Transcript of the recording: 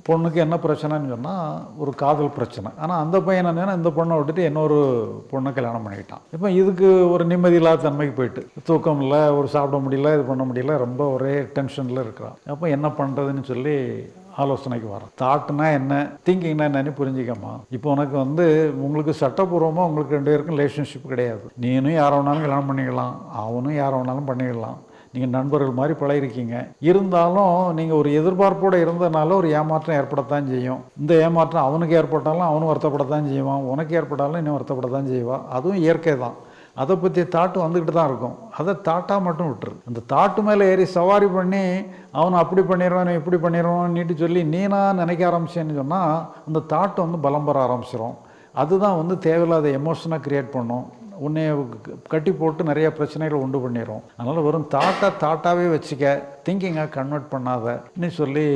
பொண்ணுக்கு என்ன பிரச்சனைன்னு சொன்னால் ஒரு காதல் பிரச்சனை. ஆனால் அந்த பையன் என்னன்னா இந்த பொண்ணை விட்டுட்டு இன்னொரு பொண்ணை கல்யாணம் பண்ணிக்கிட்டான். இப்போ இதுக்கு ஒரு நிம்மதி இல்லாத தன்மைக்கு போயிட்டு தூக்கம் இல்லை, ஒரு சாப்பிட முடியல, இது பண்ண முடியல, ரொம்ப ஒரே டென்ஷனில் இருக்கிறான். அப்போ என்ன பண்ணுறதுன்னு சொல்லி ஆலோசனைக்கு வரோம். தாட்னா என்ன, திங்கிங்னா என்னன்னு புரிஞ்சிக்கமா. இப்போ உனக்கு உங்களுக்கு சட்டப்பூர்வமாக உங்களுக்கு 2 பேருக்கும் ரிலேஷன்ஷிப் கிடையாது. நீனும் யாரை வேணாலும் கல்யாணம் பண்ணிக்கலாம், அவனும் யாரை வேணாலும் பண்ணிக்கலாம். நீங்கள் நண்பர்கள் மாதிரி பழகிருக்கீங்க. இருந்தாலும் நீங்கள் ஒரு எதிர்பார்ப்போடு இருந்ததுனால ஒரு ஏமாற்றம் ஏற்படத்தான் செய்யும். இந்த ஏமாற்றம் அவனுக்கு ஏற்பட்டாலும் அவனும் வருத்தப்படத்தான் செய்வான், உனக்கு ஏற்பட்டாலும் இன்னும் வருத்தப்படத்தான் செய்வான். அதுவும் இயற்கை தான். அதை பற்றி தாட்டு வந்துக்கிட்டு தான் இருக்கும். அதை தாட்டாக மட்டும் விட்டுரு. அந்த தாட்டு மேலே ஏறி சவாரி பண்ணி அவனை அப்படி பண்ணிடுவான் இப்படி பண்ணிடுவான் நீட்டு சொல்லி நீனா நினைக்க ஆரம்பிச்சேன்னு சொன்னால் அந்த தாட்டு பலம் பெற ஆரம்பிச்சிடும். அதுதான் தேவையில்லாத எமோஷனாக க்ரியேட் பண்ணும். உன்னை கட்டி போட்டு நிறைய பிரச்சனைகள் உண்டு பண்ணிடும். அதனால் வெறும் தாட்டாகவே வச்சுக்க, திங்கிங்காக கன்வெர்ட் பண்ணாதன்னு சொல்லி